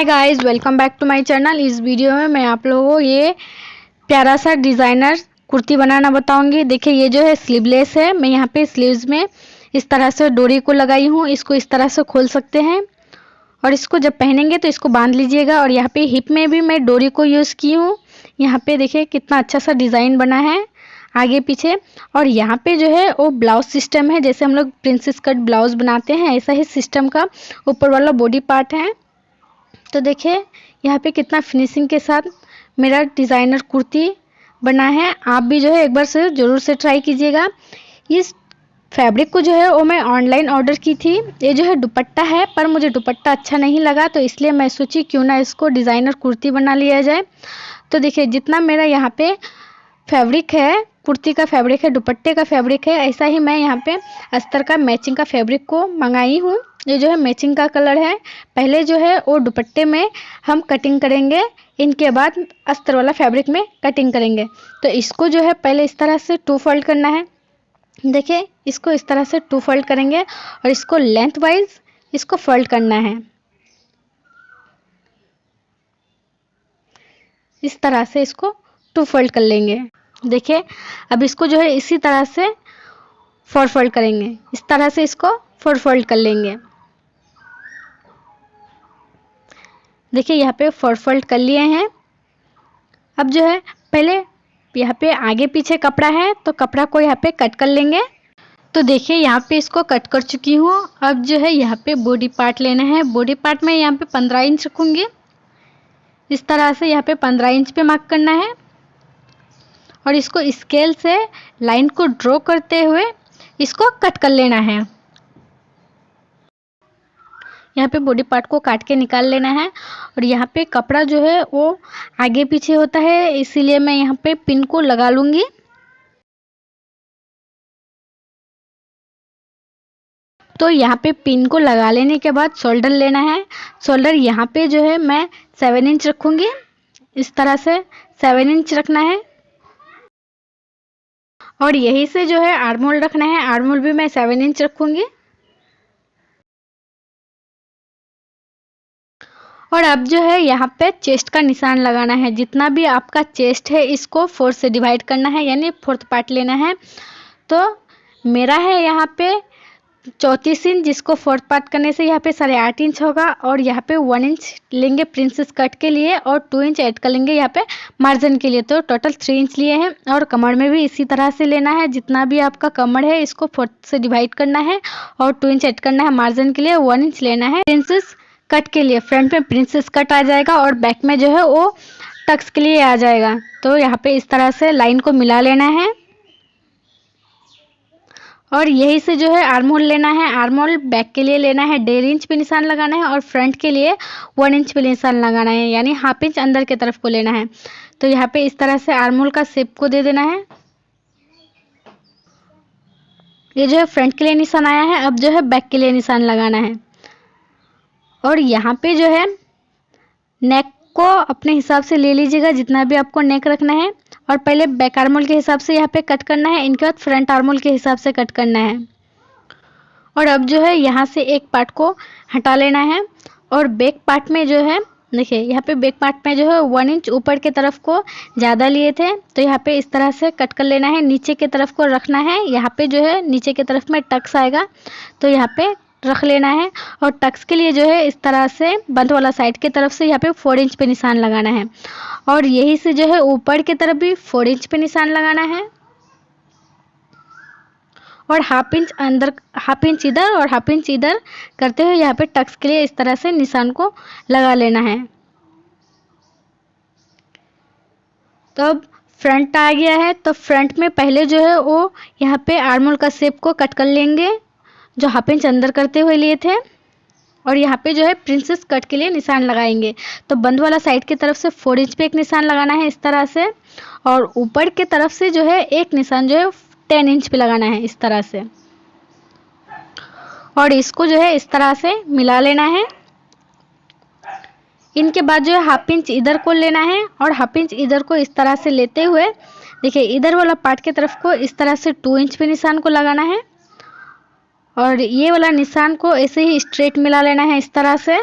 Hi guys, welcome back to my channel. इस video में मैं आप लोगों को ये प्यारा सा डिज़ाइनर कुर्ती बनाना बताऊंगी। देखिए, ये जो है स्लीवलेस है। मैं यहाँ पे स्लीव्स में इस तरह से डोरी को लगाई हूँ। इसको इस तरह से खोल सकते हैं और इसको जब पहनेंगे तो इसको बांध लीजिएगा। और यहाँ पे हिप में भी मैं डोरी को यूज़ की हूँ। यहाँ पे देखिए कितना अच्छा सा डिज़ाइन बना है आगे पीछे। और यहाँ पे जो है वो ब्लाउज सिस्टम है, जैसे हम लोग प्रिंसेस कट ब्लाउज बनाते हैं ऐसा ही सिस्टम का ऊपर वाला बॉडी पार्ट है। तो देखिए यहाँ पे कितना फिनिशिंग के साथ मेरा डिज़ाइनर कुर्ती बना है। आप भी जो है एक बार से ज़रूर से ट्राई कीजिएगा। इस फैब्रिक को जो है वो मैं ऑनलाइन ऑर्डर की थी। ये जो है दुपट्टा है, पर मुझे दुपट्टा अच्छा नहीं लगा, तो इसलिए मैं सोची क्यों ना इसको डिज़ाइनर कुर्ती बना लिया जाए। तो देखिए जितना मेरा यहाँ पे फैब्रिक है, कुर्ती का फैब्रिक है, दुपट्टे का फैब्रिक है, ऐसा ही मैं यहाँ पे अस्तर का मैचिंग का फैब्रिक को मंगाई हूँ। ये जो है मैचिंग का कलर है। पहले जो है वो दुपट्टे में हम कटिंग करेंगे, इनके बाद अस्तर वाला फैब्रिक में कटिंग करेंगे। तो इसको जो है पहले इस तरह से 2 फोल्ड करना है। देखिए इसको इस तरह से 2 फोल्ड करेंगे और इसको लेंथ वाइज इसको फोल्ड करना है। इस तरह से इसको 2 फोल्ड कर लेंगे। देखिए अब इसको जो है इसी तरह से 4 फोल्ड करेंगे। इस तरह से इसको 4 फोल्ड कर लेंगे। देखिए यहाँ पे 4 फोल्ड कर लिए हैं। अब जो है पहले यहाँ पे आगे पीछे कपड़ा है तो कपड़ा को यहाँ पे कट कर लेंगे। तो देखिए यहाँ पे इसको कट कर चुकी हूँ। अब जो है यहाँ पे बॉडी पार्ट लेना है। बॉडी पार्ट में यहाँ पे 15 इंच रखूँगी। इस तरह से यहाँ पे 15 इंच पे मार्क करना है और इसको स्केल से लाइन को ड्रॉ करते हुए इसको कट कर लेना है। यहाँ पे बॉडी पार्ट को काट के निकाल लेना है। और यहाँ पे कपड़ा जो है वो आगे पीछे होता है, इसीलिए मैं यहाँ पे पिन को लगा लूँगी। तो यहाँ पे पिन को लगा लेने के बाद शोल्डर लेना है। शोल्डर यहाँ पे जो है मैं 7 इंच रखूँगी। इस तरह से 7 इंच रखना है। और यही से जो है आर्म होल रखना है। आर्म होल भी मैं 7 इंच रखूँगी। और अब जो है यहाँ पे चेस्ट का निशान लगाना है। जितना भी आपका चेस्ट है इसको 4 से डिवाइड करना है, यानी 4th पार्ट लेना है। तो मेरा है यहाँ पे 34 इंच, जिसको 4th पार्ट करने से यहाँ पे 8.5 इंच होगा। और यहाँ पे 1 इंच लेंगे प्रिंसेस कट के लिए और 2 इंच ऐड कर लेंगे यहाँ पे मार्जिन के लिए। तो टोटल 3 इंच लिए हैं। और कमर में भी इसी तरह से लेना है। जितना भी आपका कमर है इसको 4th से डिवाइड करना है और 2 इंच ऐड करना है मार्जिन के लिए। 1 इंच लेना है प्रिंसेस कट के लिए। फ्रंट में प्रिंसेस कट आ जाएगा और बैक में जो है वो टक्स के लिए आ जाएगा। तो यहाँ पे इस तरह से लाइन को मिला लेना है। और यही से जो है आर्म होल लेना है। आर्म होल बैक के लिए लेना है 1.5 इंच पे निशान लगाना है और फ्रंट के लिए 1 इंच पे निशान लगाना है, यानी हाफ इंच अंदर की तरफ को लेना है। तो यहाँ पे इस तरह से आर्म होल का शेप को दे देना है। ये जो है फ्रंट के लिए निशान आया है। अब जो है बैक के लिए निशान लगाना है। और यहाँ पे जो है नेक को अपने हिसाब से ले लीजिएगा, जितना भी आपको नेक रखना है। और पहले बैक आर्म होल के हिसाब से यहाँ पे कट करना है, इनके बाद फ्रंट आर्म होल के हिसाब से कट करना है। और अब जो है यहाँ से एक पार्ट को हटा लेना है। और बैक पार्ट में जो है देखिए यहाँ पे बैक पार्ट में जो है 1 इंच ऊपर के तरफ को ज़्यादा लिए थे, तो यहाँ पे इस तरह से कट कर लेना है। नीचे की तरफ को रखना है। यहाँ पे जो है नीचे की तरफ में टक्स आएगा, तो यहाँ पे रख लेना है। और टक्स के लिए जो है इस तरह से बंद वाला साइड की तरफ से यहाँ पे 4 इंच पे निशान लगाना है। और यही से जो है ऊपर की तरफ भी 4 इंच पे निशान लगाना है। और हाफ इंच अंदर, हाफ इंच इधर और हाफ इंच इधर करते हुए यहाँ पे टक्स के लिए इस तरह से निशान को लगा लेना है। तो अब फ्रंट आ गया है। तो फ्रंट में पहले जो है वो यहाँ पे आर्म होल का शेप को कट कर लेंगे, जो हाफ इंच अंदर करते हुए लिए थे। और यहाँ पे जो है प्रिंसेस कट के लिए निशान लगाएंगे। तो बंद वाला साइड की तरफ से 4 इंच पे एक निशान लगाना है इस तरह से। और ऊपर की तरफ से जो है एक निशान जो है 10 इंच पे लगाना है इस तरह से। और इसको जो है इस तरह से मिला लेना है। इनके बाद जो है हाफ इंच इधर को लेना है और हाफ इंच इधर को इस तरह से लेते हुए देखिए इधर वाला पार्ट की तरफ को इस तरह से 2 इंच पे निशान को लगाना है। और ये वाला निशान को ऐसे ही स्ट्रेट मिला लेना है इस तरह से।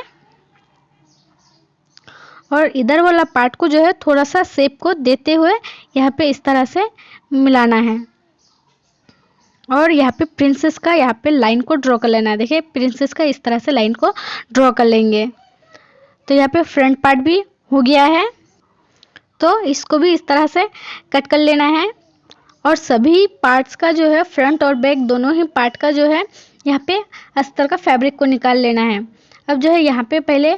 और इधर वाला पार्ट को जो है थोड़ा सा शेप को देते हुए यहाँ पे इस तरह से मिलाना है। और यहाँ पे प्रिंसेस का यहाँ पे लाइन को ड्रॉ कर लेना है। देखिए प्रिंसेस का इस तरह से लाइन को ड्रॉ कर लेंगे। तो यहाँ पे फ्रंट पार्ट भी हो गया है, तो इसको भी इस तरह से कट कर लेना है। और सभी पार्ट्स का जो है फ्रंट और बैक दोनों ही पार्ट का जो है यहाँ पे अस्तर का फैब्रिक को निकाल लेना है। अब जो है यहाँ पे पहले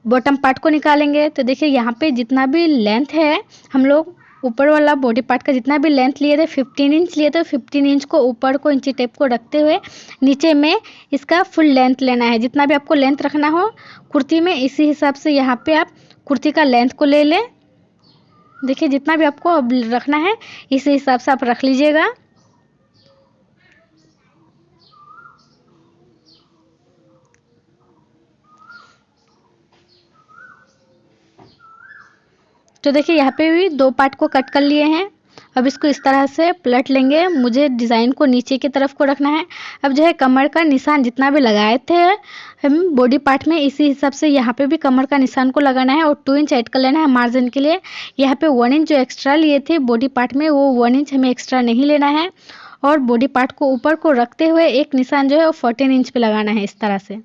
बॉटम पार्ट को निकालेंगे। तो देखिए यहाँ पे जितना भी लेंथ है, हम लोग ऊपर वाला बॉडी पार्ट का जितना भी लेंथ लिए थे 15 इंच लिए थे, 15 इंच को ऊपर को इंची टेप को रखते हुए नीचे में इसका फुल लेंथ लेना है। जितना भी आपको लेंथ रखना हो कुर्ती में, इसी हिसाब से यहाँ पे आप कुर्ती का लेंथ को ले लें। देखिए जितना भी आपको अब रखना है इसी हिसाब से आप रख लीजिएगा। तो देखिए यहाँ पे भी 2 पार्ट को कट कर लिए हैं। अब इसको इस तरह से पलट लेंगे। मुझे डिज़ाइन को नीचे की तरफ को रखना है। अब जो है कमर का निशान जितना भी लगाए थे हम बॉडी पार्ट में, इसी हिसाब से यहाँ पे भी कमर का निशान को लगाना है और 2 इंच ऐड कर लेना है मार्जिन के लिए। यहाँ पे 1 इंच जो एक्स्ट्रा लिए थे बॉडी पार्ट में, वो 1 इंच हमें एक्स्ट्रा नहीं लेना है। और बॉडी पार्ट को ऊपर को रखते हुए एक निशान जो है वो 14 इंच पे लगाना है इस तरह से।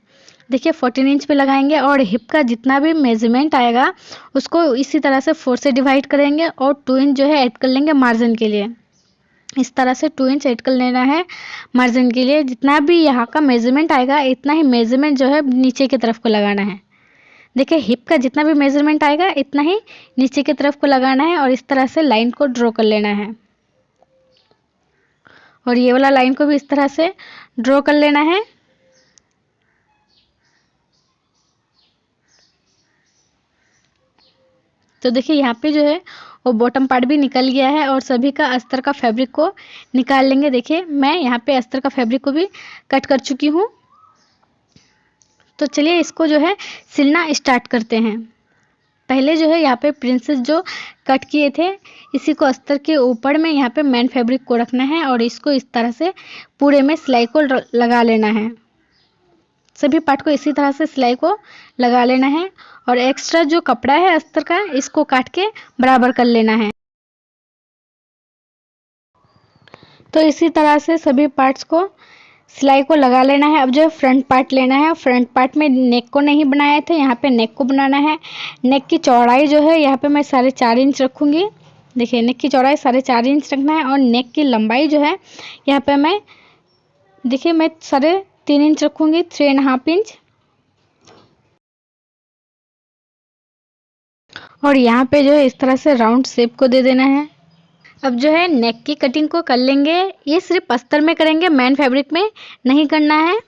देखिए 14 इंच पे लगाएंगे और हिप का जितना भी मेजरमेंट आएगा उसको इसी तरह से 4 से डिवाइड करेंगे और 2 इंच जो है ऐड कर लेंगे मार्जिन के लिए। इस तरह से 2 इंच ऐड कर लेना है मार्जिन के लिए। जितना भी यहाँ का मेजरमेंट आएगा इतना ही मेजरमेंट जो है नीचे की तरफ को लगाना है। देखिए हिप का जितना भी मेजरमेंट आएगा इतना ही नीचे की तरफ को लगाना है और इस तरह से लाइन को ड्रॉ कर लेना है। और ये वाला लाइन को भी इस तरह से ड्रॉ कर लेना है। तो देखिए यहाँ पे जो है वो बॉटम पार्ट भी निकल गया है और सभी का अस्तर का फैब्रिक को निकाल लेंगे। देखिए मैं यहाँ पे अस्तर का फैब्रिक को भी कट कर चुकी हूँ। तो चलिए इसको जो है सिलना स्टार्ट करते हैं। पहले जो है यहाँ पे प्रिंसेस जो कट किए थे इसी को अस्तर के ऊपर में यहाँ पे मेन फैब्रिक को रखना है और इसको इस तरह से पूरे में सिलाई को लगा लेना है। सभी पार्ट को इसी तरह से सिलाई को लगा लेना है और एक्स्ट्रा जो कपड़ा है अस्तर का इसको काट के बराबर कर लेना है। तो इसी तरह से सभी पार्ट्स को सिलाई को लगा लेना है। अब जो है फ्रंट पार्ट लेना है। फ्रंट पार्ट में नेक को नहीं बनाए थे, यहाँ पे नेक को बनाना है। नेक की चौड़ाई जो है यहाँ पे मैं 4.5 इंच रखूँगी। देखिए नेक की चौड़ाई 4.5 इंच रखना है और नेक की लंबाई जो है यहाँ पे मैं देखिए मैं 3.5 इंच रखूँगी, 3.5 इंच। और यहाँ पे जो है इस तरह से राउंड शेप को दे देना है। अब जो है नेक की कटिंग को कर लेंगे। ये सिर्फ अस्तर में करेंगे, मेन फैब्रिक में नहीं करना है।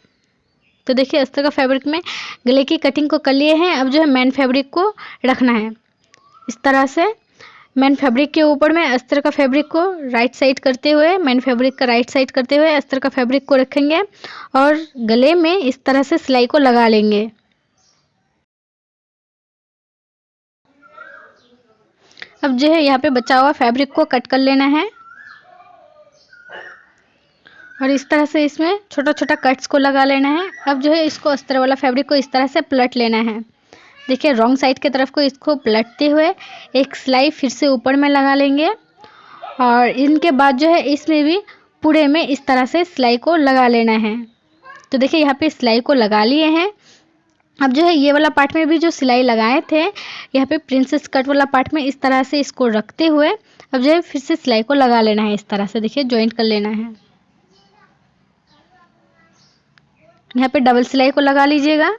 तो देखिए अस्तर का फैब्रिक में गले की कटिंग को कर लिए हैं। अब जो है मेन फैब्रिक को रखना है इस तरह से। मेन फैब्रिक के ऊपर में अस्तर का फैब्रिक को राइट साइड करते हुए, मेन फैब्रिक का राइट साइड करते हुए अस्तर का फैब्रिक को रखेंगे और गले में इस तरह से सिलाई को लगा लेंगे। अब जो है यहाँ पे बचा हुआ फैब्रिक को कट कर लेना है और इस तरह से इसमें छोटा छोटा कट्स को लगा लेना है। अब जो है इसको अस्तर वाला फैब्रिक को इस तरह से पलट लेना है। देखिए रॉन्ग साइड की तरफ को इसको पलटते हुए एक सिलाई फिर से ऊपर में लगा लेंगे और इनके बाद जो है इसमें भी पूरे में इस तरह से सिलाई को लगा लेना है। तो देखिए यहाँ पे सिलाई को लगा लिए हैं। अब जो है ये वाला पार्ट में भी जो सिलाई लगाए थे यहाँ पे प्रिंसेस कट वाला पार्ट में इस तरह से इसको रखते हुए अब जो है फिर से सिलाई को लगा लेना है। इस तरह से देखिए जॉइंट कर लेना है। यहाँ पे डबल सिलाई को लगा लीजिएगा।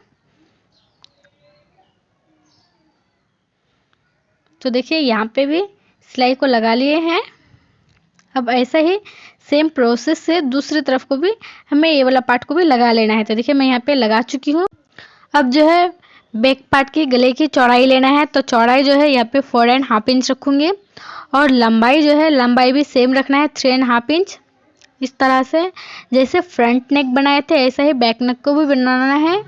तो देखिए यहाँ पे भी सिलाई को लगा लिए हैं। अब ऐसा ही सेम प्रोसेस से दूसरी तरफ को भी हमें ये वाला पार्ट को भी लगा लेना है। तो देखिए मैं यहाँ पे लगा चुकी हूँ। अब जो है बैक पार्ट की गले की चौड़ाई लेना है। तो चौड़ाई जो है यहाँ पे 4.5 इंच रखूँगी और लंबाई जो है लंबाई भी सेम रखना है 3.5 इंच। इस तरह से जैसे फ्रंट नेक बनाए थे ऐसा ही बैक नेक को भी बनाना है।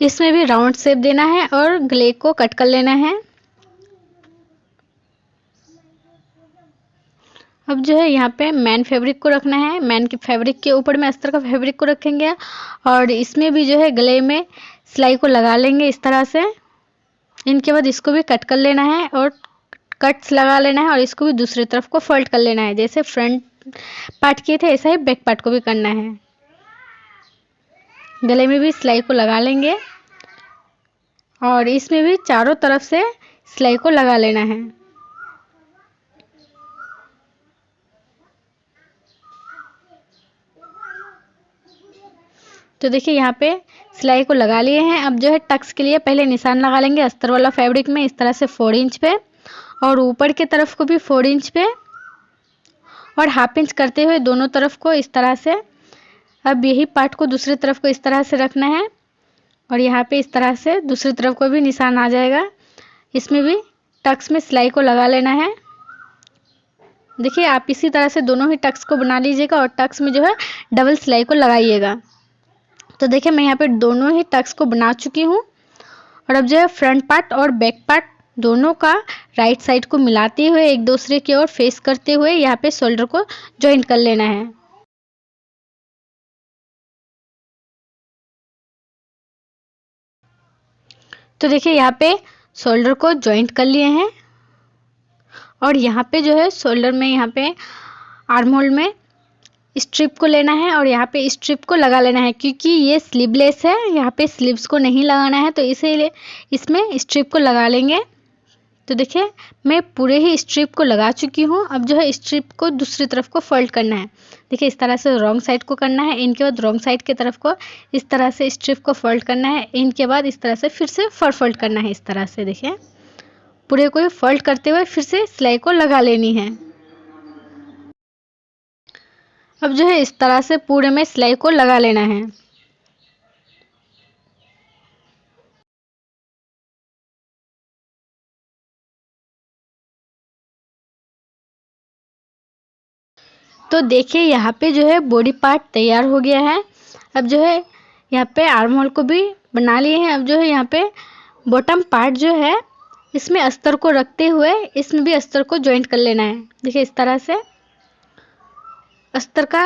इसमें भी राउंड शेप देना है और गले को कट कर लेना है। अब जो है यहाँ पे मेन फैब्रिक को रखना है। मेन के फैब्रिक के ऊपर में अस्तर का फैब्रिक को रखेंगे और इसमें भी जो है गले में सिलाई को लगा लेंगे इस तरह से। इनके बाद इसको भी कट कर लेना है और कट्स लगा लेना है और इसको भी दूसरी तरफ को फोल्ड कर लेना है। जैसे फ्रंट पार्ट किए थे ऐसा ही बैक पार्ट को भी करना है। गले में भी सिलाई को लगा लेंगे और इसमें भी चारों तरफ से सिलाई को लगा लेना है। तो देखिए यहाँ पे सिलाई को लगा लिए हैं। अब जो है टक्स के लिए पहले निशान लगा लेंगे अस्तर वाला फैब्रिक में इस तरह से 4 इंच पे और ऊपर की तरफ को भी 4 इंच पे और हाफ इंच करते हुए दोनों तरफ को इस तरह से। अब यही पार्ट को दूसरी तरफ को इस तरह से रखना है और यहाँ पे इस तरह से दूसरी तरफ को भी निशान आ जाएगा। इसमें भी टक्स में सिलाई को लगा लेना है। देखिए आप इसी तरह से दोनों ही टक्स को बना लीजिएगा और टक्स में जो है डबल सिलाई को लगाइएगा। तो देखिए मैं यहाँ पे दोनों ही टक्स को बना चुकी हूँ और अब जो है फ्रंट पार्ट और बैक पार्ट दोनों का राइट साइड को मिलाते हुए एक दूसरे की ओर फेस करते हुए यहाँ पे शोल्डर को जॉइंट कर लेना है। तो देखिए यहाँ पे शोल्डर को जॉइंट कर लिए हैं और यहाँ पे जो है शोल्डर में यहाँ पे आर्म होल में स्ट्रिप को लेना है और यहाँ पे स्ट्रिप को लगा लेना है। क्योंकि ये स्लीवलेस है यहाँ पे स्लीव्स को नहीं लगाना है तो इसीलिए इसमें स्ट्रिप को लगा लेंगे। तो देखिए मैं पूरे ही स्ट्रिप को लगा चुकी हूँ। अब जो है स्ट्रिप को दूसरी तरफ को फोल्ड करना है। देखिए इस तरह से रॉन्ग साइड को करना है। इनके बाद रॉन्ग साइड की तरफ को इस तरह से स्ट्रिप को फोल्ड करना है। इनके बाद इस तरह से फिर से फोल्ड करना है। इस तरह से देखिए पूरे को फोल्ड करते हुए फिर से सिलाई को लगा लेनी है। अब जो है इस तरह से पूरे में सिलाई को लगा लेना है। तो देखिए यहाँ पे जो है बॉडी पार्ट तैयार हो गया है। अब जो है यहाँ पे आर्म होल को भी बना लिए हैं। अब जो है यहाँ पे बॉटम पार्ट जो है इसमें अस्तर को रखते हुए इसमें भी अस्तर को जॉइंट कर लेना है। देखिए इस तरह से अस्तर का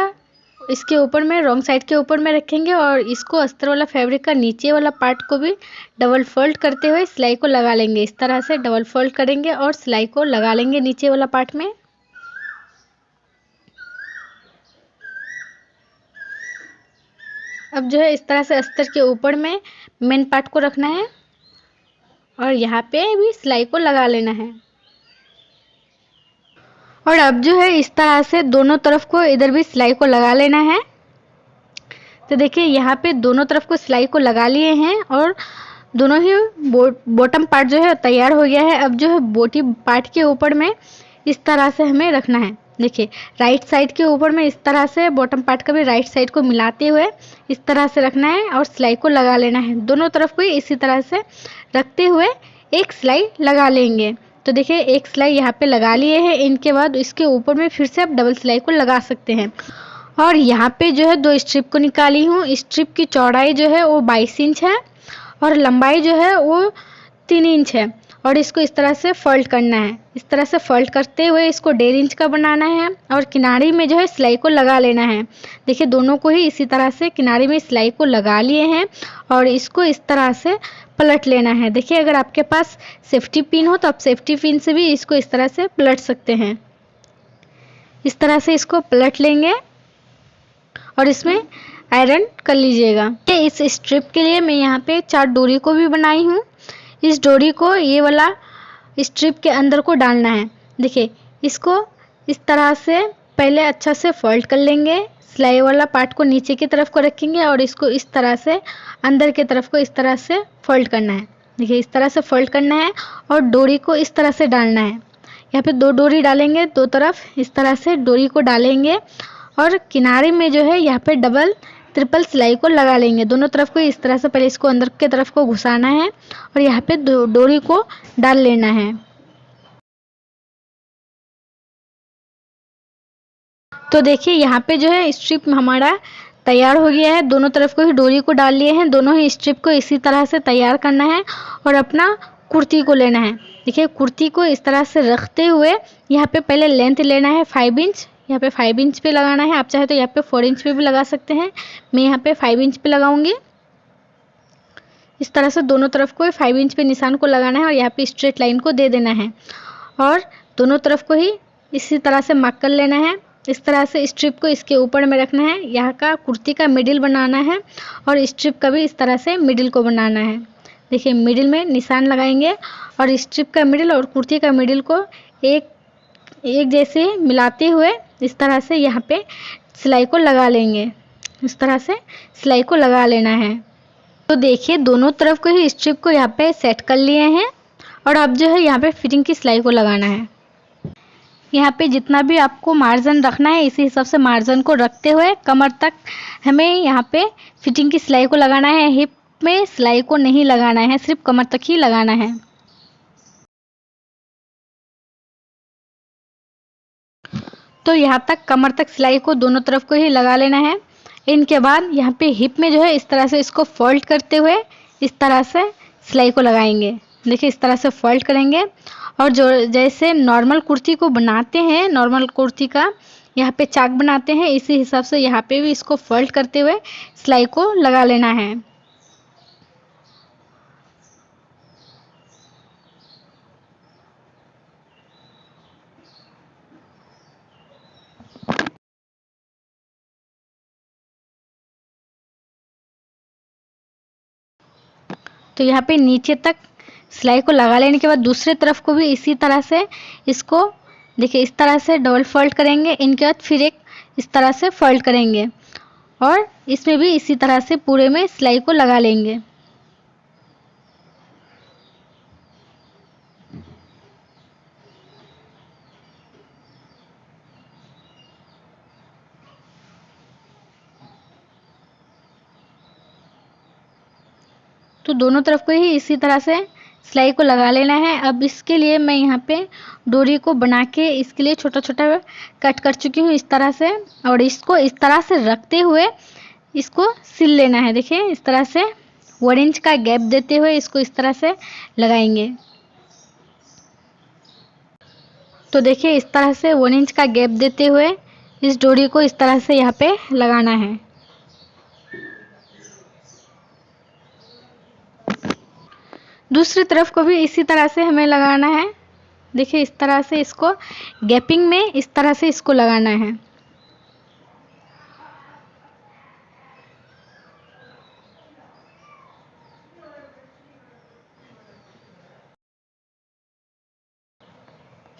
इसके ऊपर में रॉन्ग साइड के ऊपर में रखेंगे और इसको अस्तर वाला फैब्रिक का नीचे वाला पार्ट को भी डबल फोल्ड करते हुए सिलाई को लगा लेंगे। इस तरह से डबल फोल्ड करेंगे और सिलाई को लगा लेंगे नीचे वाला पार्ट में। अब जो है इस तरह से अस्तर के ऊपर में मेन पार्ट को रखना है और यहाँ पे भी सिलाई को लगा लेना है। और अब जो है इस तरह से दोनों तरफ को इधर भी सिलाई को लगा लेना है। तो देखिए यहाँ पे दोनों तरफ को सिलाई को लगा लिए हैं और दोनों ही बॉटम पार्ट जो है तैयार हो गया है। अब जो है बॉडी पार्ट के ऊपर में इस तरह से हमें रखना है। देखिए राइट साइड के ऊपर में इस तरह से बॉटम पार्ट का भी राइट साइड को मिलाते हुए इस तरह से रखना है और सिलाई को लगा लेना है। दोनों तरफ को इसी तरह से रखते हुए एक सिलाई लगा लेंगे। तो देखिए एक सिलाई यहाँ पे लगा लिए हैं। इनके बाद इसके ऊपर में फिर से आप डबल सिलाई को लगा सकते हैं। और यहाँ पे जो है 2 स्ट्रिप को निकाली हूँ। स्ट्रिप की चौड़ाई जो है वो 22 इंच है और लंबाई जो है वो 3 इंच है और इसको इस तरह से फोल्ड करना है। इस तरह से फोल्ड करते हुए इसको 1.5 इंच का बनाना है और किनारे में जो है सिलाई को लगा लेना है। देखिए दोनों को ही इसी तरह से किनारे में सिलाई को लगा लिए हैं और इसको इस तरह से पलट लेना है। देखिए अगर आपके पास सेफ्टी पिन हो तो आप सेफ्टी पिन से भी इसको इस तरह से पलट सकते हैं। इस तरह से इसको पलट लेंगे और इसमें आयरन कर लीजिएगा। इस स्ट्रिप के लिए मैं यहाँ पे 4 डोरी को भी बनाई हूँ। इस डोरी को ये वाला स्ट्रिप के अंदर को डालना है। देखिए इसको इस तरह से पहले अच्छा से फोल्ड कर लेंगे। सिलाई वाला पार्ट को नीचे की तरफ को रखेंगे और इसको इस तरह से अंदर की तरफ को इस तरह से फोल्ड करना है। देखिए इस तरह से फोल्ड करना है और डोरी को इस तरह से डालना है। यहाँ पे 2 डोरी डालेंगे, 2 तरफ इस तरह से डोरी को डालेंगे और किनारे में जो है यहाँ पे डबल ट्रिपल सिलाई को लगा लेंगे। दोनों तरफ को इस तरह से पहले इसको अंदर की तरफ को घुसाना है और यहाँ पे डोरी को डाल लेना है। तो देखिए यहाँ पे जो है स्ट्रिप हमारा तैयार हो गया है। दोनों तरफ को ही डोरी को डाल लिए हैं। दोनों ही स्ट्रिप को इसी तरह से तैयार करना है और अपना कुर्ती को लेना है। देखिए कुर्ती को इस तरह से रखते हुए यहाँ पे पहले लेंथ लेना है 5 इंच। यहाँ पे 5 इंच पे लगाना है। आप चाहे तो यहाँ पे 4 इंच पे भी लगा सकते हैं। मैं यहाँ पे 5 इंच पे लगाऊंगी। इस तरह से दोनों तरफ को 5 इंच पे निशान को लगाना है और यहाँ पे स्ट्रेट लाइन को दे देना है और दोनों तरफ को ही इसी तरह से मार्क कर लेना है। इस तरह से स्ट्रिप को इसके ऊपर में रखना है, यहाँ का कुर्ती का मिडिल बनाना है और स्ट्रिप का भी इस तरह से मिडिल को बनाना है। देखिए मिडिल में निशान लगाएंगे और स्ट्रिप का मिडिल और कुर्ती का मिडिल को एक जैसे मिलाते हुए इस तरह से यहाँ पे सिलाई को लगा लेंगे। इस तरह से सिलाई को लगा लेना है। तो देखिए दोनों तरफ को ही स्ट्रिप को यहाँ पे सेट कर लिए हैं और अब जो है यहाँ पे फिटिंग की सिलाई को लगाना है। यहाँ पे जितना भी आपको मार्जिन रखना है इसी हिसाब से मार्जिन को रखते हुए कमर तक हमें यहाँ पे फिटिंग की सिलाई को लगाना है। हिप में सिलाई को नहीं लगाना है, सिर्फ कमर तक ही लगाना है। तो यहाँ तक कमर तक सिलाई को दोनों तरफ को ही लगा लेना है। इनके बाद यहाँ पे हिप में जो है इस तरह से इसको फोल्ड करते हुए इस तरह से सिलाई को लगाएंगे। देखिए इस तरह से फोल्ड करेंगे और जो जैसे नॉर्मल कुर्ती को बनाते हैं, नॉर्मल कुर्ती का यहाँ पे चाक बनाते हैं, इसी हिसाब से यहाँ पे भी इसको फोल्ड करते हुए सिलाई को लगा लेना है। तो यहाँ पे नीचे तक सिलाई को लगा लेने के बाद दूसरे तरफ को भी इसी तरह से इसको देखिए इस तरह से डबल फोल्ड करेंगे। इनके बाद फिर एक इस तरह से फोल्ड करेंगे और इसमें भी इसी तरह से पूरे में सिलाई को लगा लेंगे। तो दोनों तरफ को ही इसी तरह से सिलाई को लगा लेना है। अब इसके लिए मैं यहाँ पे डोरी को बना के इसके लिए छोटा छोटा कट कर चुकी हूँ इस तरह से और इसको इस तरह से रखते हुए इसको सिल लेना है। देखिए इस तरह से 1 इंच का गैप देते हुए इसको इस तरह से लगाएंगे। तो देखिए इस तरह से 1 इंच का गैप देते हुए इस डोरी को इस तरह से यहाँ पे लगाना है। दूसरी तरफ को भी इसी तरह से हमें लगाना है। देखिए इस तरह से इसको गैपिंग में इस तरह से इसको लगाना है।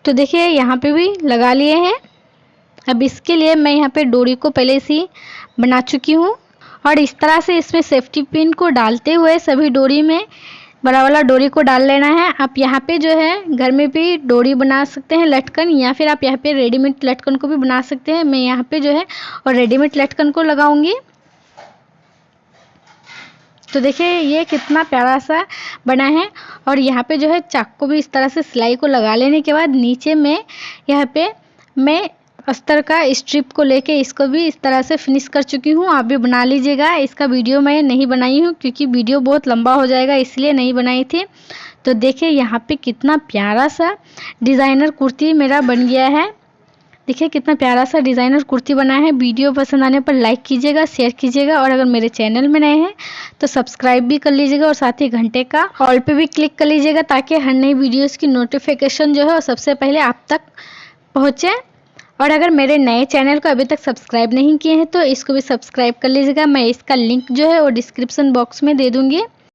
तो देखिए यहाँ पे भी लगा लिए हैं। अब इसके लिए मैं यहाँ पे डोरी को पहले से ही बना चुकी हूँ और इस तरह से इसमें सेफ्टी पिन को डालते हुए सभी डोरी में बड़ा वाला डोरी को डाल लेना है। आप यहाँ पे जो है घर में भी डोरी बना सकते हैं लटकन, या फिर आप यहाँ पे रेडीमेड लटकन को भी बना सकते हैं। मैं यहाँ पे जो है और रेडीमेड लटकन को लगाऊंगी। तो देखिए ये कितना प्यारा सा बना है और यहाँ पे जो है चाक को भी इस तरह से सिलाई को लगा लेने के बाद नीचे में यहाँ पे मैं अस्तर का स्ट्रिप को लेके इसको भी इस तरह से फिनिश कर चुकी हूँ। आप भी बना लीजिएगा। इसका वीडियो मैं नहीं बनाई हूँ क्योंकि वीडियो बहुत लंबा हो जाएगा, इसलिए नहीं बनाई थी। तो देखिए यहाँ पे कितना प्यारा सा डिज़ाइनर कुर्ती मेरा बन गया है। देखिए कितना प्यारा सा डिज़ाइनर कुर्ती बना है। वीडियो पसंद आने पर लाइक कीजिएगा, शेयर कीजिएगा और अगर मेरे चैनल में नए हैं तो सब्सक्राइब भी कर लीजिएगा और साथ ही घंटे का ऑल पे भी क्लिक कर लीजिएगा ताकि हर नई वीडियोज़ की नोटिफिकेशन जो है वो सबसे पहले आप तक पहुँचे। और अगर मेरे नए चैनल को अभी तक सब्सक्राइब नहीं किए हैं तो इसको भी सब्सक्राइब कर लीजिएगा। मैं इसका लिंक जो है वो डिस्क्रिप्शन बॉक्स में दे दूँगी।